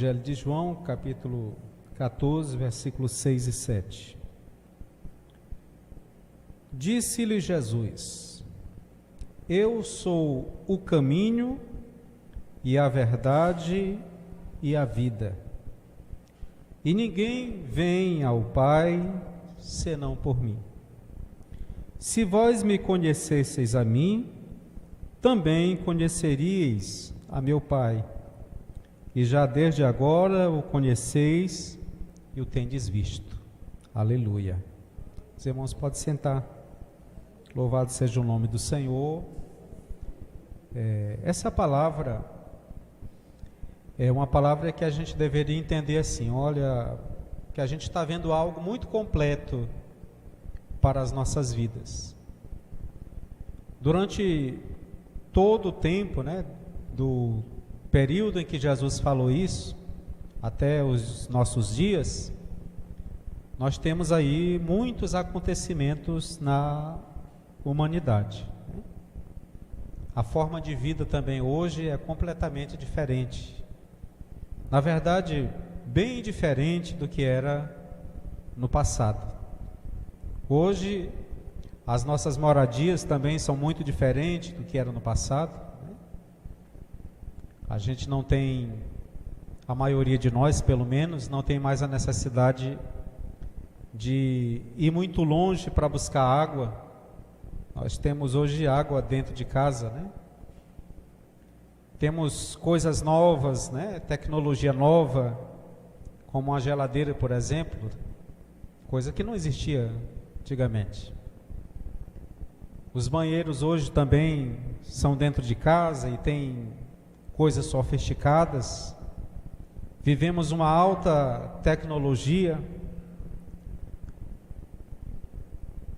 Evangelho de João, capítulo 14, versículos 6 e 7. Disse-lhe Jesus: Eu sou o caminho e a verdade e a vida. E ninguém vem ao Pai senão por mim. Se vós me conhecesseis a mim, também conheceríeis a meu Pai. E já desde agora o conheceis e o tendes visto. Aleluia. Os irmãos podem sentar. Louvado seja o nome do Senhor. Essa palavra é uma palavra que a gente deveria entender assim: olha, que a gente está vendo algo muito completo para as nossas vidas. Durante todo o tempo, do período em que Jesus falou isso, até os nossos dias, nós temos aí muitos acontecimentos na humanidade. A forma de vida também hoje é completamente diferente. Na verdade, bem diferente do que era no passado. Hoje, as nossas moradias também são muito diferentes do que era no passado. A gente não tem, a maioria de nós, pelo menos, não tem mais a necessidade de ir muito longe para buscar água. Nós temos hoje água dentro de casa, Temos coisas novas, Tecnologia nova, como a geladeira, por exemplo, coisa que não existia antigamente. Os banheiros hoje também são dentro de casa e tem coisas sofisticadas. Vivemos uma alta tecnologia.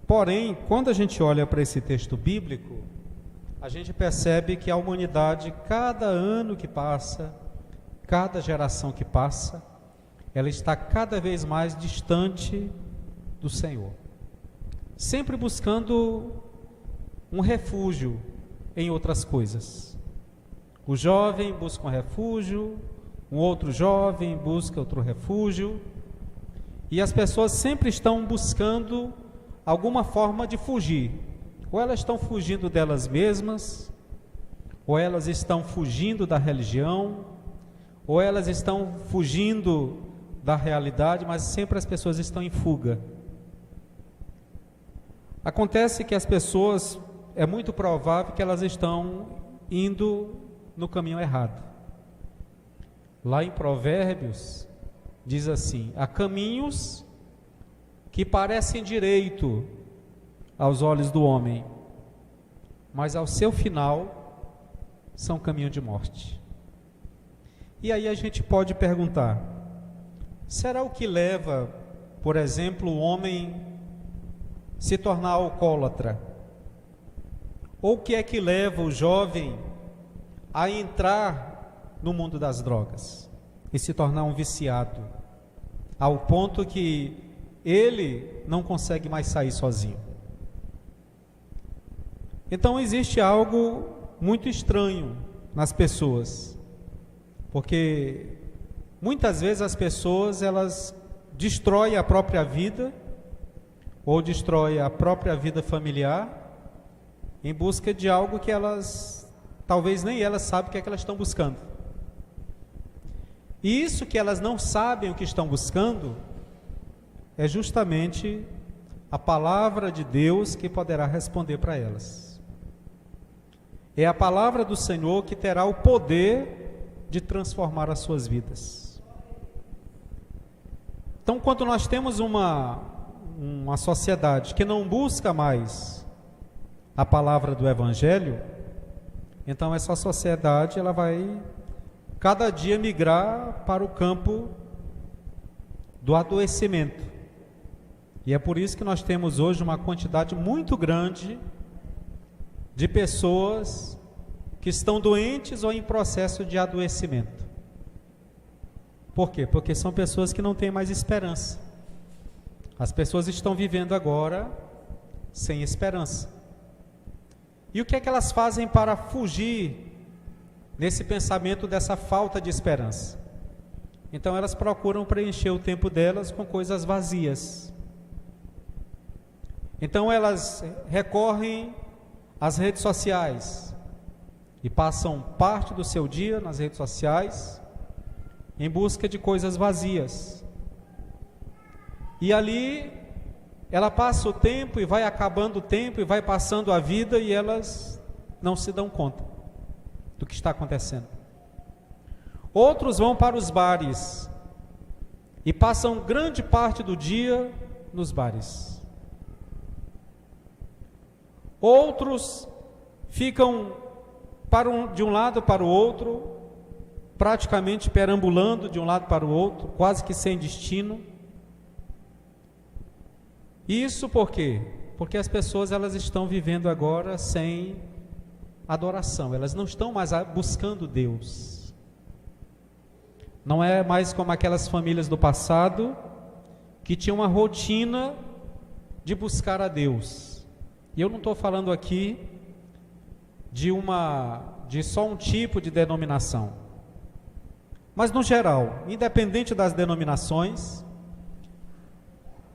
Porém, quando a gente olha para esse texto bíblico, a gente percebe que a humanidade, cada ano que passa, cada geração que passa, ela está cada vez mais distante do Senhor, sempre buscando um refúgio em outras coisas. O jovem busca um refúgio, um outro jovem busca outro refúgio, e as pessoas sempre estão buscando alguma forma de fugir. Ou elas estão fugindo delas mesmas, ou elas estão fugindo da religião, ou elas estão fugindo da realidade, mas sempre as pessoas estão em fuga. Acontece que as pessoas, é muito provável que elas estão indo no caminho errado. Lá em Provérbios, diz assim: há caminhos que parecem direito aos olhos do homem, mas ao seu final são caminho de morte. E aí a gente pode perguntar: será o que leva, por exemplo, o homem se tornar alcoólatra? Ou o que é que leva o jovem a entrar no mundo das drogas e se tornar um viciado, ao ponto que ele não consegue mais sair sozinho? Então existe algo muito estranho nas pessoas, porque muitas vezes as pessoas, elas destroem a própria vida, ou destroem a própria vida familiar, em busca de algo que elas, talvez nem elas sabem o que é que elas estão buscando. E isso que elas não sabem o que estão buscando, é justamente a palavra de Deus que poderá responder para elas. É a palavra do Senhor que terá o poder de transformar as suas vidas. Então, quando nós temos uma sociedade que não busca mais a palavra do Evangelho, então essa sociedade, ela vai cada dia migrar para o campo do adoecimento. E é por isso que nós temos hoje uma quantidade muito grande de pessoas que estão doentes ou em processo de adoecimento. Por quê? Porque são pessoas que não têm mais esperança. As pessoas estão vivendo agora sem esperança. E o que é que elas fazem para fugir nesse pensamento dessa falta de esperança? Então elas procuram preencher o tempo delas com coisas vazias. Então elas recorrem às redes sociais e passam parte do seu dia nas redes sociais em busca de coisas vazias. E ali ela passa o tempo e vai acabando o tempo e vai passando a vida e elas não se dão conta do que está acontecendo. Outros vão para os bares e passam grande parte do dia nos bares. Outros ficam de um lado para o outro, praticamente perambulando de um lado para o outro, quase que sem destino. Isso por quê? Porque as pessoas elas estão vivendo agora sem adoração, elas não estão mais buscando Deus. Não é mais como aquelas famílias do passado que tinham uma rotina de buscar a Deus. E eu não estou falando aqui de só um tipo de denominação, mas no geral, independente das denominações,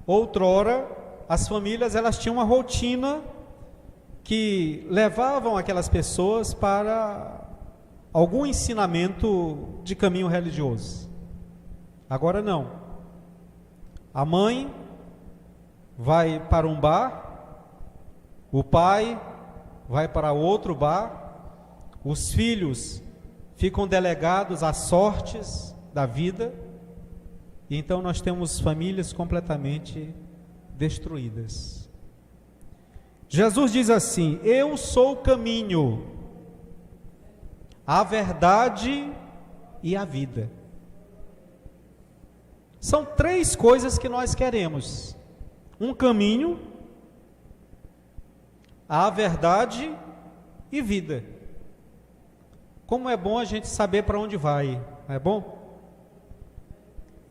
outrora as famílias elas tinham uma rotina que levavam aquelas pessoas para algum ensinamento de caminho religioso. Agora não. A mãe vai para um bar, o pai vai para outro bar, os filhos ficam delegados às sortes da vida, e então nós temos famílias completamente destruídas. Jesus diz assim: eu sou o caminho, a verdade e a vida. São três coisas que nós queremos: um caminho, a verdade e vida. Como é bom a gente saber para onde vai, não é bom?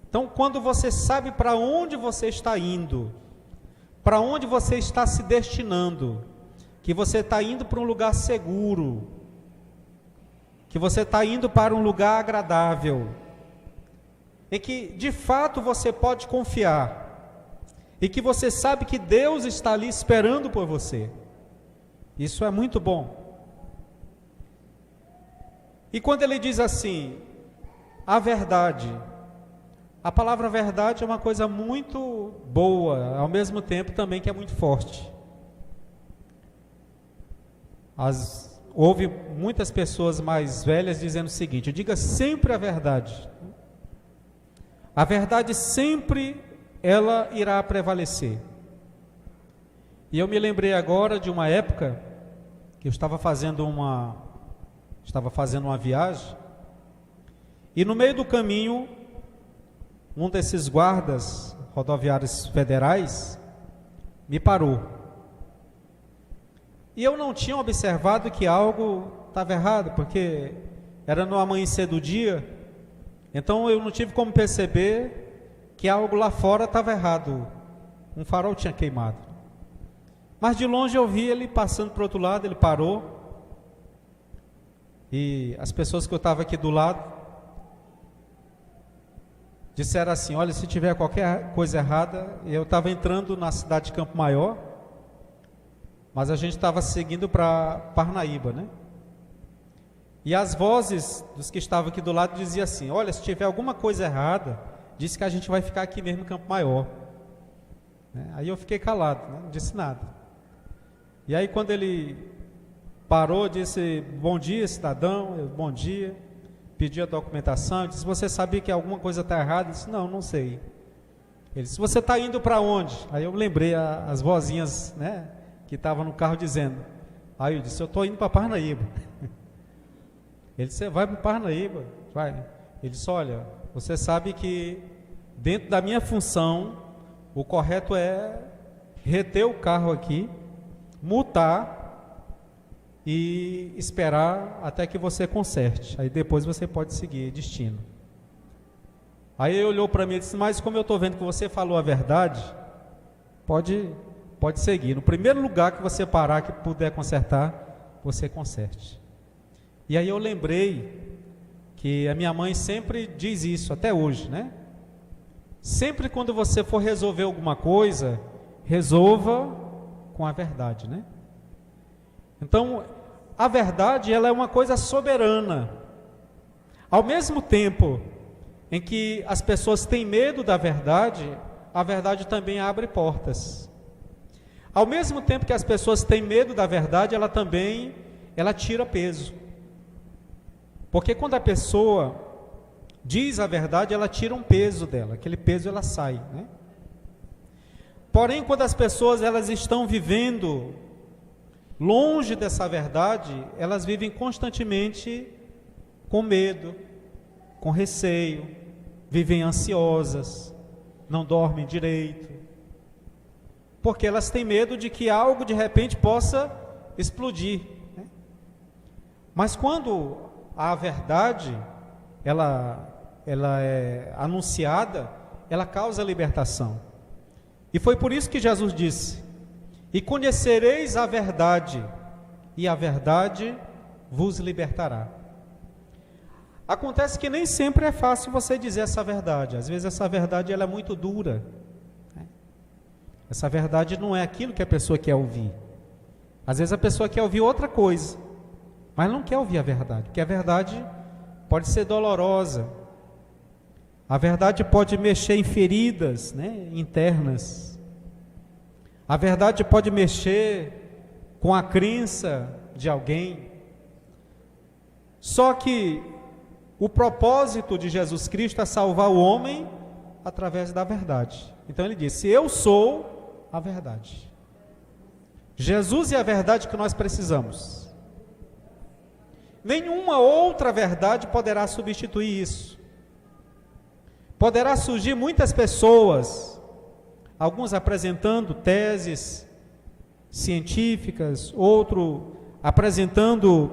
Então, quando você sabe para onde você está indo, para onde você está se destinando, que você está indo para um lugar seguro, que você está indo para um lugar agradável, em que de fato você pode confiar, e que você sabe que Deus está ali esperando por você, isso é muito bom. E quando ele diz assim, a verdade, a palavra verdade é uma coisa muito boa, ao mesmo tempo também que é muito forte. Houve muitas pessoas mais velhas dizendo o seguinte: diga sempre a verdade. A verdade sempre ela irá prevalecer. E eu me lembrei agora de uma época que eu estava fazendo uma viagem, e no meio do caminho um desses guardas rodoviários federais me parou. E eu não tinha observado que algo estava errado, porque era no amanhecer do dia, então eu não tive como perceber que algo lá fora estava errado, um farol tinha queimado. Mas de longe eu vi ele passando para o outro lado, ele parou, e as pessoas que eu estava aqui do lado disseram assim: olha, se tiver qualquer coisa errada, eu estava entrando na cidade de Campo Maior, mas a gente estava seguindo para Parnaíba, né? E as vozes dos que estavam aqui do lado diziam assim: olha, se tiver alguma coisa errada, diz que a gente vai ficar aqui mesmo em Campo Maior. Aí eu fiquei calado, né? Não disse nada. E aí quando ele parou, disse: bom dia, cidadão. Eu, bom dia. Pedi a documentação, disse: você sabia que alguma coisa está errada? Eu disse: não sei. Ele disse: você está indo para onde? Aí eu lembrei as vozinhas, né, que estavam no carro dizendo. Aí eu disse: eu estou indo para Parnaíba. Ele disse: você vai para Parnaíba? Vai. Ele disse: olha, você sabe que dentro da minha função, o correto é reter o carro aqui, multar e esperar até que você conserte, aí depois você pode seguir destino. Aí ele olhou para mim e disse: mas como eu estou vendo que você falou a verdade, pode seguir, no primeiro lugar que você parar, que puder consertar, você conserte. E aí eu lembrei que a minha mãe sempre diz isso, até hoje, né? Sempre quando você for resolver alguma coisa, resolva com a verdade, né? Então, a verdade, ela é uma coisa soberana. Ao mesmo tempo em que as pessoas têm medo da verdade, a verdade também abre portas. Ao mesmo tempo que as pessoas têm medo da verdade, ela tira peso. Porque quando a pessoa diz a verdade, ela tira um peso dela, aquele peso ela sai, né? Porém, quando as pessoas elas estão vivendo longe dessa verdade, elas vivem constantemente com medo, com receio, vivem ansiosas, não dormem direito, porque elas têm medo de que algo de repente possa explodir, né? Mas quando a verdade ela é anunciada, ela causa libertação. E foi por isso que Jesus disse: e conhecereis a verdade, e a verdade vos libertará. Acontece que nem sempre é fácil você dizer essa verdade. Às vezes essa verdade ela é muito dura, né? Essa verdade não é aquilo que a pessoa quer ouvir. Às vezes a pessoa quer ouvir outra coisa, mas não quer ouvir a verdade, porque a verdade pode ser dolorosa. A verdade pode mexer em feridas, né, internas. A verdade pode mexer com a crença de alguém. Só que o propósito de Jesus Cristo é salvar o homem através da verdade. Então ele disse: eu sou a verdade. Jesus é a verdade que nós precisamos. Nenhuma outra verdade poderá substituir isso. Poderá surgir muitas pessoas, alguns apresentando teses científicas, outro apresentando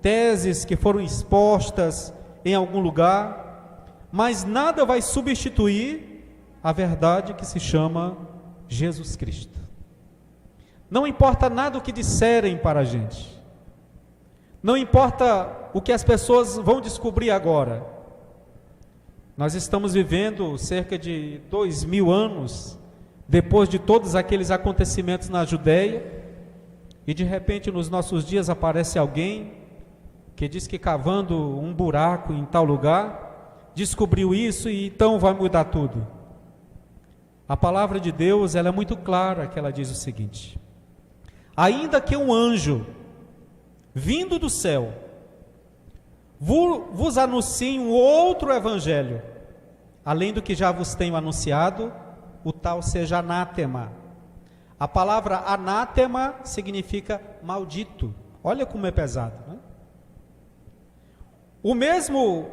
teses que foram expostas em algum lugar, mas nada vai substituir a verdade que se chama Jesus Cristo. Não importa nada o que disserem para a gente, não importa o que as pessoas vão descobrir agora. Nós estamos vivendo cerca de 2000 anos depois de todos aqueles acontecimentos na Judeia, e de repente nos nossos dias aparece alguém que diz que cavando um buraco em tal lugar, descobriu isso e então vai mudar tudo. A palavra de Deus, ela é muito clara, que ela diz o seguinte: ainda que um anjo vindo do céu vos anuncie um outro evangelho, além do que já vos tenho anunciado, o tal seja anátema. A palavra anátema significa maldito. Olha como é pesado, né? O mesmo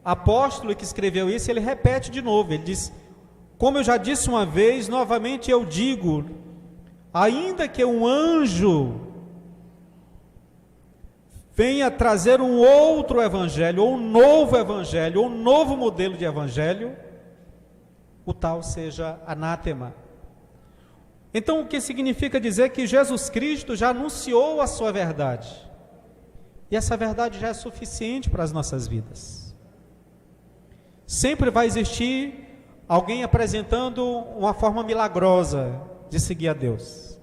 apóstolo que escreveu isso, ele repete de novo, ele diz: como eu já disse uma vez, novamente eu digo, ainda que um anjo venha trazer um outro evangelho, ou um novo evangelho, ou um novo modelo de evangelho, o tal seja anátema. Então, o que significa dizer que Jesus Cristo já anunciou a sua verdade, e essa verdade já é suficiente para as nossas vidas. Sempre vai existir alguém apresentando uma forma milagrosa de seguir a Deus.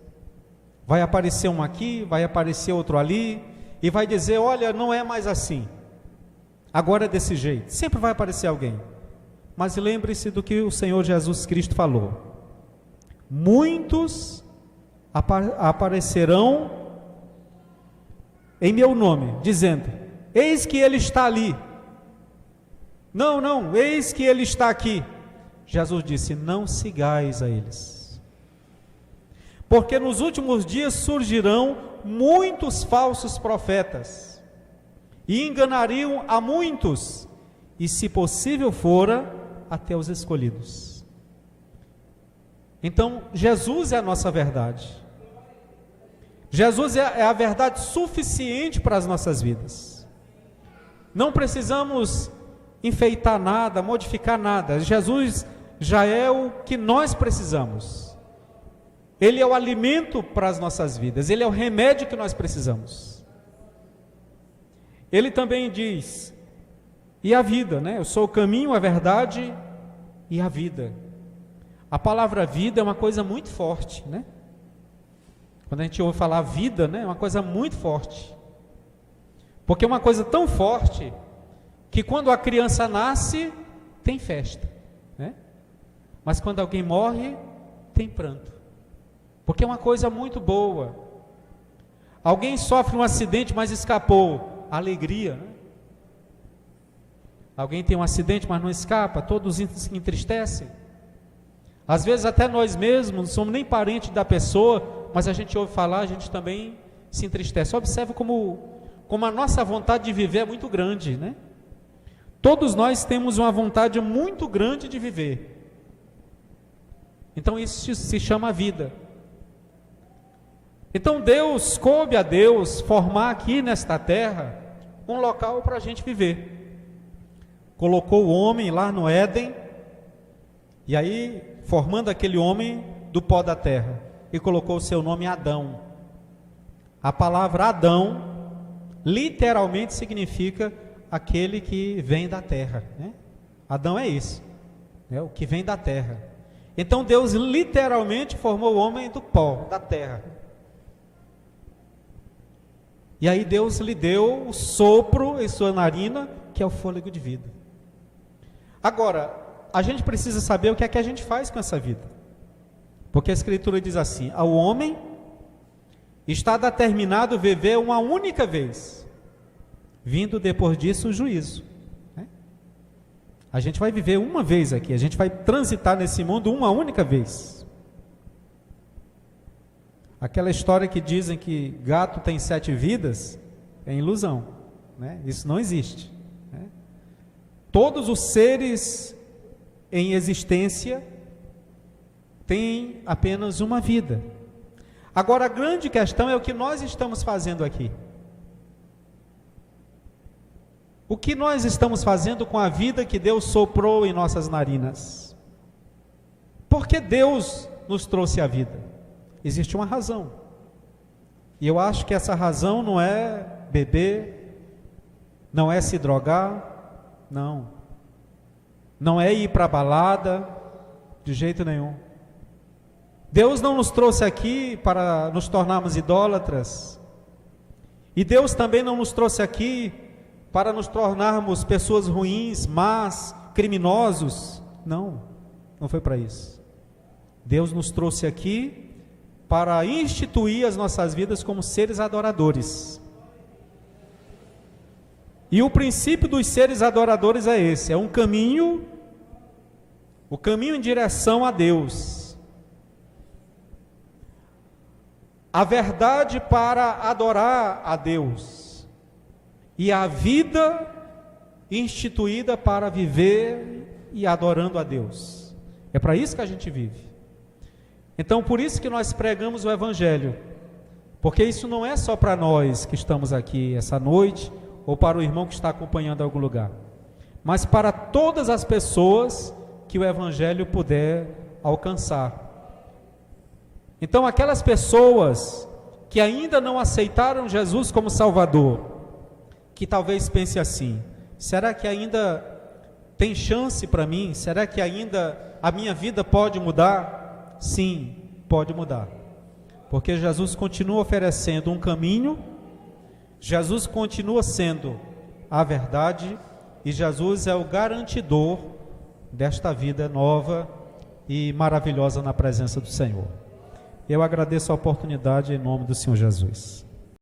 Vai aparecer um aqui, vai aparecer outro ali, e vai dizer: olha, não é mais assim, agora é desse jeito. Sempre vai aparecer alguém. Mas lembre-se do que o Senhor Jesus Cristo falou: muitos aparecerão em meu nome, dizendo: eis que ele está ali. Não, eis que ele está aqui. Jesus disse: não sigais a eles, porque nos últimos dias surgirão muitos falsos profetas, e enganariam a muitos, e se possível fora, até os escolhidos. Então, Jesus é a nossa verdade. Jesus é a verdade suficiente para as nossas vidas. Não precisamos enfeitar nada, modificar nada. Jesus já é o que nós precisamos. Ele é o alimento para as nossas vidas, Ele é o remédio que nós precisamos. Ele também diz e a vida, né? Eu sou o caminho, a verdade e a vida. A palavra vida é uma coisa muito forte, né? Quando a gente ouve falar vida, né? É uma coisa muito forte. Porque é uma coisa tão forte que quando a criança nasce, tem festa, né? Mas quando alguém morre, tem pranto. Porque é uma coisa muito boa. Alguém sofre um acidente, mas escapou. Alegria, né? Alguém tem um acidente, mas não escapa. Todos se entristecem. Às vezes até nós mesmos, não somos nem parentes da pessoa, mas a gente ouve falar, a gente também se entristece. Observe como a nossa vontade de viver é muito grande, né? Todos nós temos uma vontade muito grande de viver. Então isso se chama vida. Então coube a Deus formar aqui nesta terra um local para a gente viver. Colocou o homem lá no Éden, e aí formando aquele homem do pó da terra, e colocou o seu nome Adão. A palavra Adão literalmente significa aquele que vem da terra, né? Adão é isso, né? O que vem da terra. Então Deus literalmente formou o homem do pó, da terra. E aí Deus lhe deu o sopro em sua narina, que é o fôlego de vida. Agora, a gente precisa saber o que é que a gente faz com essa vida. Porque a Escritura diz assim: ao homem está determinado viver uma única vez, vindo depois disso o juízo, né? A gente vai viver uma vez aqui, a gente vai transitar nesse mundo uma única vez. Aquela história que dizem que gato tem 7 vidas é ilusão, né? Isso não existe, né? Todos os seres em existência têm apenas uma vida. Agora a grande questão é o que nós estamos fazendo aqui. O que nós estamos fazendo com a vida que Deus soprou em nossas narinas? Por que Deus nos trouxe a vida? Existe uma razão. E eu acho que essa razão não é beber, não é se drogar, não. Não é ir para a balada, de jeito nenhum. Deus não nos trouxe aqui para nos tornarmos idólatras. E Deus também não nos trouxe aqui para nos tornarmos pessoas ruins, más, criminosos. Não, não foi para isso. Deus nos trouxe aqui para instituir as nossas vidas como seres adoradores. E o princípio dos seres adoradores é esse, é um caminho, o caminho em direção a Deus. A verdade para adorar a Deus. E a vida instituída para viver e adorando a Deus. É para isso que a gente vive. Então, por isso que nós pregamos o Evangelho, porque isso não é só para nós que estamos aqui essa noite, ou para o irmão que está acompanhando em algum lugar, mas para todas as pessoas que o Evangelho puder alcançar. Então, aquelas pessoas que ainda não aceitaram Jesus como Salvador, que talvez pense assim: será que ainda tem chance para mim? Será que ainda a minha vida pode mudar? Sim, pode mudar, porque Jesus continua oferecendo um caminho, Jesus continua sendo a verdade, e Jesus é o garantidor desta vida nova e maravilhosa na presença do Senhor. Eu agradeço a oportunidade em nome do Senhor Jesus.